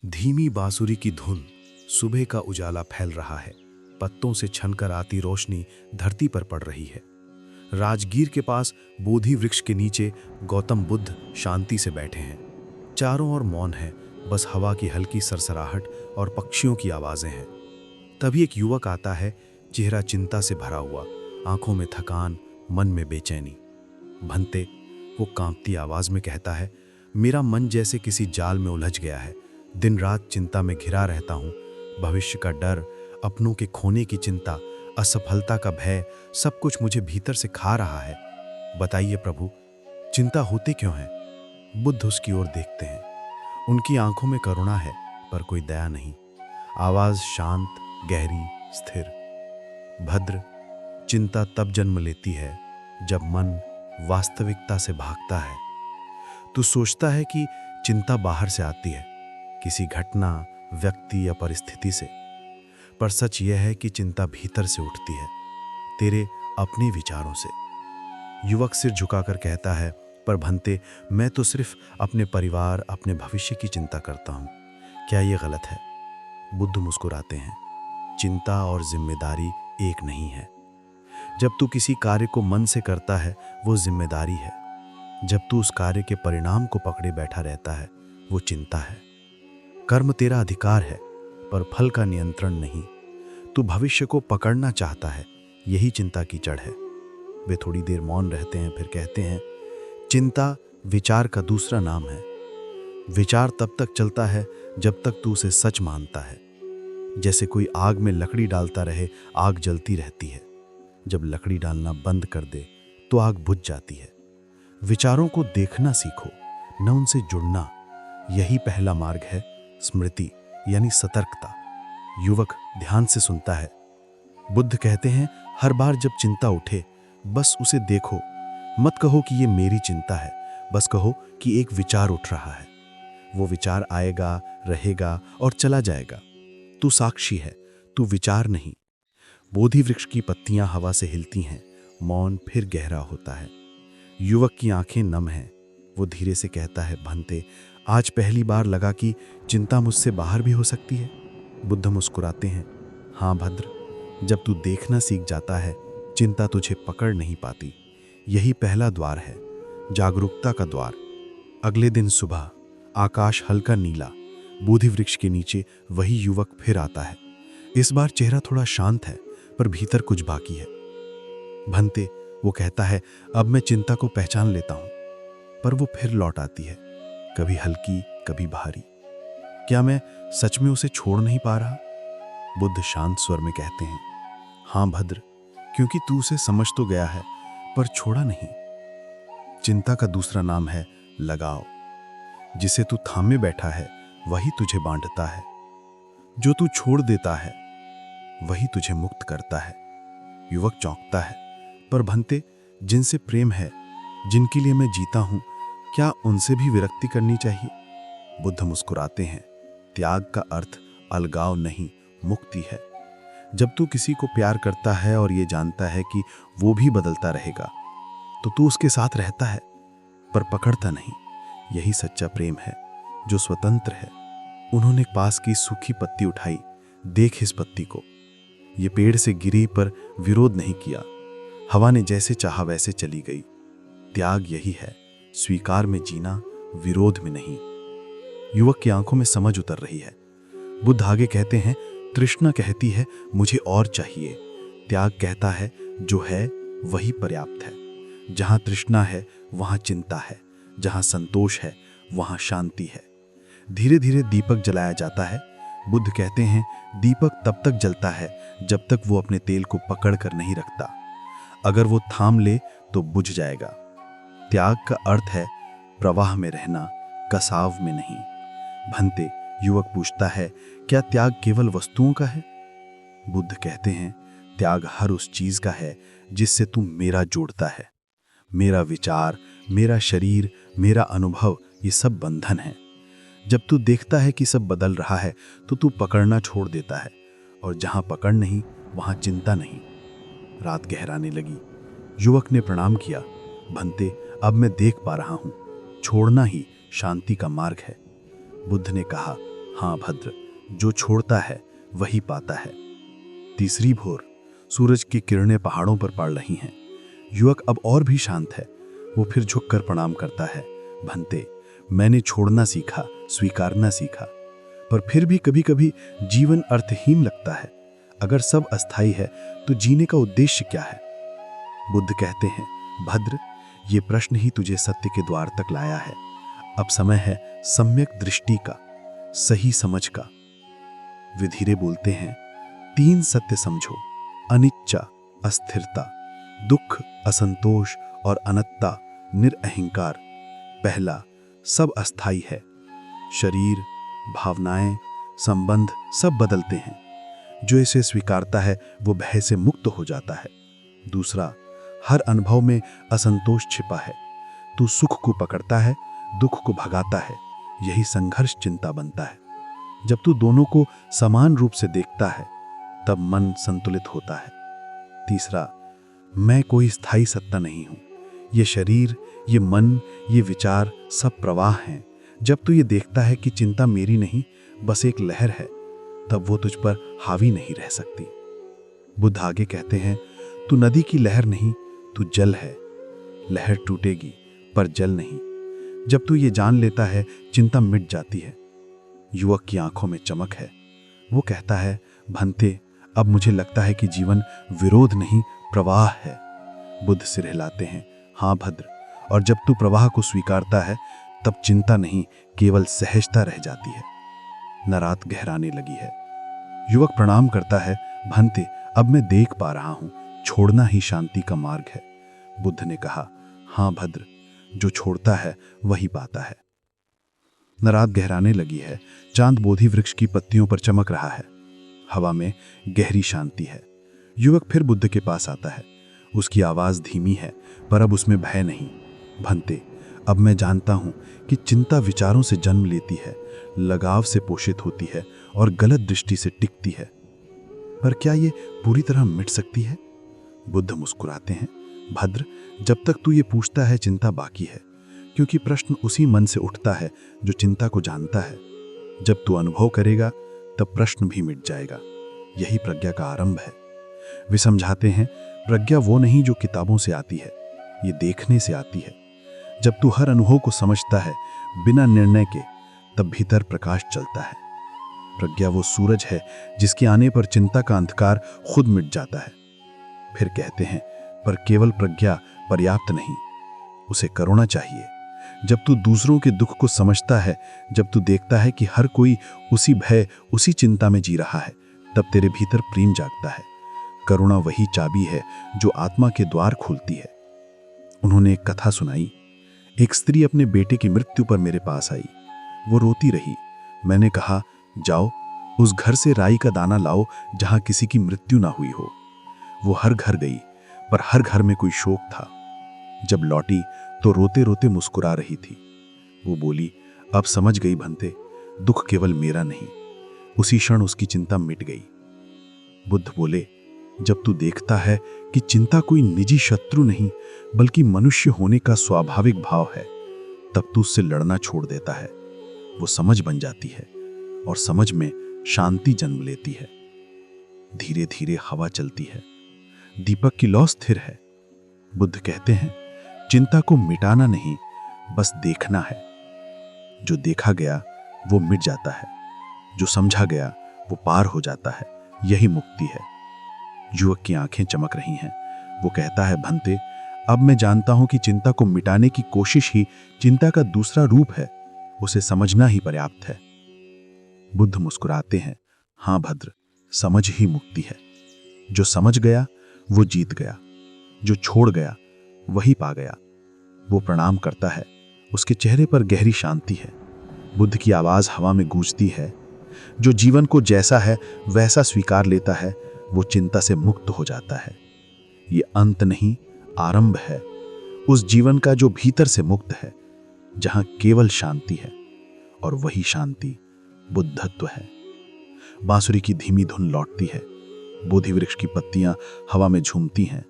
धीमी बांसुरी की धुन, सुबह का उजाला फैल रहा है। पत्तों से छनकर आती रोशनी धरती पर पड़ रही है। राजगीर के पास बोधि वृक्ष के नीचे गौतम बुद्ध शांति से बैठे हैं। चारों ओर मौन है, बस हवा की हल्की सरसराहट और पक्षियों की आवाजें हैं। तभी एक युवक आता है, चेहरा चिंता से भरा हुआ, आंखों में थकान, मन में बेचैनी। भंते, वो कांपती आवाज में कहता है, मेरा मन जैसे किसी जाल में उलझ गया है। दिन रात चिंता में घिरा रहता हूँ। भविष्य का डर, अपनों के खोने की चिंता, असफलता का भय, सब कुछ मुझे भीतर से खा रहा है। बताइए प्रभु, चिंता होती क्यों है? बुद्ध उसकी ओर देखते हैं। उनकी आंखों में करुणा है, पर कोई दया नहीं। आवाज शांत, गहरी, स्थिर। भद्र, चिंता तब जन्म लेती है जब मन वास्तविकता से भागता है। तू सोचता है कि चिंता बाहर से आती है, किसी घटना, व्यक्ति या परिस्थिति से, पर सच यह है कि चिंता भीतर से उठती है, तेरे अपने विचारों से। युवक सिर झुकाकर कहता है, पर भंते, मैं तो सिर्फ अपने परिवार, अपने भविष्य की चिंता करता हूँ। क्या यह गलत है? बुद्ध मुस्कुराते हैं। चिंता और जिम्मेदारी एक नहीं है। जब तू किसी कार्य को मन से करता है, वो जिम्मेदारी है। जब तू उस कार्य के परिणाम को पकड़े बैठा रहता है, वो चिंता है। कर्म तेरा अधिकार है, पर फल का नियंत्रण नहीं। तू भविष्य को पकड़ना चाहता है, यही चिंता की जड़ है। वे थोड़ी देर मौन रहते हैं, फिर कहते हैं, चिंता विचार का दूसरा नाम है। विचार तब तक चलता है जब तक तू उसे सच मानता है। जैसे कोई आग में लकड़ी डालता रहे, आग जलती रहती है। जब लकड़ी डालना बंद कर दे तो आग बुझ जाती है। विचारों को देखना सीखो, न उनसे जुड़ना। यही पहला मार्ग है स्मृति, यानी सतर्कता। युवक ध्यान से सुनता है। बुद्ध कहते हैं, हर बार जब चिंता उठे, बस उसे देखो। मत कहो कि ये मेरी चिंता है, बस कहो कि एक विचार उठ रहा है। वो विचार आएगा, रहेगा और चला जाएगा। तू साक्षी है, तू विचार नहीं। बोधि वृक्ष की पत्तियां हवा से हिलती हैं, मौन फिर गहरा होता है। युवक की आंखें नम हैं। वो धीरे से कहता है, भंते, आज पहली बार लगा कि चिंता मुझसे बाहर भी हो सकती है। बुद्ध मुस्कुराते हैं। हाँ भद्र, जब तू देखना सीख जाता है, चिंता तुझे पकड़ नहीं पाती। यही पहला द्वार है, जागरूकता का द्वार। अगले दिन सुबह आकाश हल्का नीला, बोधि वृक्ष के नीचे वही युवक फिर आता है। इस बार चेहरा थोड़ा शांत है, पर भीतर कुछ बाकी है। भंते, वो कहता है, अब मैं चिंता को पहचान लेता हूं। पर वो फिर लौट आती है, कभी हल्की, कभी भारी। क्या मैं सच में उसे छोड़ नहीं पा रहा? बुद्ध शांत स्वर में कहते हैं, हां भद्र, क्योंकि तू उसे समझ तो गया है, पर छोड़ा नहीं। चिंता का दूसरा नाम है लगाव। जिसे तू थामे बैठा है, वही तुझे बांधता है। जो तू छोड़ देता है, वही तुझे मुक्त करता है। युवक चौंकता है, पर भंते, जिनसे प्रेम है, जिनके लिए मैं जीता हूं, क्या उनसे भी विरक्ति करनी चाहिए? बुद्ध मुस्कुराते हैं। त्याग का अर्थ अलगाव नहीं, मुक्ति है। जब तू किसी को प्यार करता है और ये जानता है कि वो भी बदलता रहेगा, तो तू उसके साथ रहता है, पर पकड़ता नहीं। यही सच्चा प्रेम है, जो स्वतंत्र है। उन्होंने पास की सूखी पत्ती उठाई। देख इस पत्ती को, ये पेड़ से गिरी, पर विरोध नहीं किया। हवा ने जैसे चाहा वैसे चली गई। त्याग यही है, स्वीकार में जीना, विरोध में नहीं। युवक की आंखों में समझ उतर रही है। बुद्ध आगे कहते हैं, तृष्णा कहती है मुझे और चाहिए। त्याग कहता है जो है वही पर्याप्त है। जहां तृष्णा है वहां चिंता है, जहां संतोष है वहां शांति है। धीरे धीरे दीपक जलाया जाता है। बुद्ध कहते हैं, दीपक तब तक जलता है जब तक वो अपने तेल को पकड़ कर नहीं रखता। अगर वो थाम ले तो बुझ जाएगा। त्याग का अर्थ है प्रवाह में रहना, कसाव में नहीं। भंते, युवक पूछता है, क्या त्याग केवल वस्तुओं का है? बुद्ध कहते हैं, त्याग हर उस चीज का है जिससे तू मेरा जोड़ता है। मेरा विचार, मेरा शरीर, मेरा अनुभव, ये सब बंधन है। जब तू देखता है कि सब बदल रहा है, तो तू पकड़ना छोड़ देता है, और जहां पकड़ नहीं वहां चिंता नहीं। रात गहराने लगी। युवक ने प्रणाम किया। भंते, अब मैं देख पा रहा हूं, छोड़ना ही शांति का मार्ग है। बुद्ध ने कहा, हाँ भद्र, जो छोड़ता है वही पाता है। तीसरी भोर, सूरज की किरणें पहाड़ों पर पड़ रही हैं। युवक अब और भी शांत है। वो फिर झुककर प्रणाम करता है। भंते, मैंने छोड़ना सीखा, स्वीकारना सीखा, पर फिर भी कभी कभी जीवन अर्थहीन लगता है। अगर सब अस्थाई है तो जीने का उद्देश्य क्या है? बुद्ध कहते हैं, भद्र, ये प्रश्न ही तुझे सत्य के द्वार तक लाया है। अब समय है सम्यक दृष्टि का, सही समझ का। वे धीरे बोलते हैं, 3 सत्य समझो, अनिच्छा, अस्थिरता, दुख, असंतोष और अनत्ता, निरअहंकार। पहला, सब अस्थाई है। शरीर, भावनाएं, संबंध सब बदलते हैं। जो इसे स्वीकारता है वो भय से मुक्त हो जाता है। दूसरा, हर अनुभव में असंतोष छिपा है। तू सुख को पकड़ता है, दुख को भगाता है। यही संघर्ष चिंता बनता है। जब तू दोनों को समान रूप से देखता है तब मन संतुलित होता है। तीसरा, मैं कोई स्थायी सत्ता नहीं हूं। ये शरीर, ये मन, ये विचार सब प्रवाह हैं। जब तू ये देखता है कि चिंता मेरी नहीं, बस एक लहर है, तब वो तुझ पर हावी नहीं रह सकती। बुद्ध आगे कहते हैं, तू नदी की लहर नहीं, तू जल है। लहर टूटेगी पर जल नहीं। जब तू ये जान लेता है, चिंता मिट जाती है। युवक की आंखों में चमक है। वो कहता है, भंते, अब मुझे लगता है कि जीवन विरोध नहीं, प्रवाह है। बुद्ध सिर हिलाते हैं, हाँ भद्र, और जब तू प्रवाह को स्वीकारता है तब चिंता नहीं, केवल सहजता रह जाती है। न रात गहराने लगी है। युवक प्रणाम करता है, भंते, अब मैं देख पा रहा हूं, छोड़ना ही शांति का मार्ग है। बुद्ध ने कहा, हाँ भद्र, जो छोड़ता है वही पाता है। न रात गहराने लगी है। चांद बोधि वृक्ष की पत्तियों पर चमक रहा है। हवा में गहरी शांति है। युवक फिर बुद्ध के पास आता है। उसकी आवाज धीमी है, पर अब उसमें भय नहीं। भंते, अब मैं जानता हूं कि चिंता विचारों से जन्म लेती है, लगाव से पोषित होती है और गलत दृष्टि से टिकती है। पर क्या ये पूरी तरह मिट सकती है? बुद्ध मुस्कुराते हैं, भद्र, जब तक तू ये पूछता है चिंता बाकी है, क्योंकि प्रश्न उसी मन से उठता है जो चिंता को जानता है। जब तू अनुभव करेगा तब प्रश्न भी मिट जाएगा। यही प्रज्ञा का आरंभ है। वे समझाते हैं, प्रज्ञा वो नहीं जो किताबों से आती है, ये देखने से आती है। जब तू हर अनुभव को समझता है बिना निर्णय के, तब भीतर प्रकाश चलता है। प्रज्ञा वो सूरज है जिसके आने पर चिंता का अंधकार खुद मिट जाता है। फिर कहते हैं, पर केवल प्रज्ञा पर्याप्त नहीं, उसे करुणा चाहिए। जब तू दूसरों के दुख को समझता है, जब तू देखता है कि हर कोई उसी भय, उसी चिंता में जी रहा है, तब तेरे भीतर प्रेम जागता है। करुणा वही चाबी है जो आत्मा के द्वार खोलती है। उन्होंने एक कथा सुनाई। एक स्त्री अपने बेटे की मृत्यु पर मेरे पास आई। वो रोती रही। मैंने कहा, जाओ उस घर से राई का दाना लाओ जहां किसी की मृत्यु ना हुई हो। वो हर घर गई, पर हर घर में कोई शोक था। जब लौटी तो रोते रोते मुस्कुरा रही थी। वो बोली, अब समझ गई भंते, दुख केवल मेरा नहीं। उसी क्षण उसकी चिंता मिट गई। बुद्ध बोले, जब तू देखता है कि चिंता कोई निजी शत्रु नहीं बल्कि मनुष्य होने का स्वाभाविक भाव है, तब तू उससे लड़ना छोड़ देता है। वो समझ बन जाती है और समझ में शांति जन्म लेती है। धीरे धीरे हवा चलती है। दीपक की लौ स्थिर है। बुद्ध कहते हैं, चिंता को मिटाना नहीं, बस देखना है। जो देखा गया वो मिट जाता है, जो समझा गया वो पार हो जाता है। यही मुक्ति है। युवक की आंखें चमक रही हैं। वो कहता है, भंते, अब मैं जानता हूं कि चिंता को मिटाने की कोशिश ही चिंता का दूसरा रूप है। उसे समझना ही पर्याप्त है। बुद्ध मुस्कुराते हैं, हां भद्र, समझ ही मुक्ति है। जो समझ गया वो जीत गया, जो छोड़ गया वही पा गया। वो प्रणाम करता है। उसके चेहरे पर गहरी शांति है। बुद्ध की आवाज हवा में गूंजती है। जो जीवन को जैसा है वैसा स्वीकार लेता है, वो चिंता से मुक्त हो जाता है। ये अंत नहीं, आरंभ है उस जीवन का जो भीतर से मुक्त है, जहां केवल शांति है, और वही शांति बुद्धत्व है। बांसुरी की धीमी धुन लौटती है। बोधि वृक्ष की पत्तियां हवा में झूमती हैं।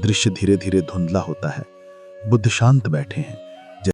दृश्य धीरे धीरे धुंधला होता है। बुद्ध शांत बैठे हैं।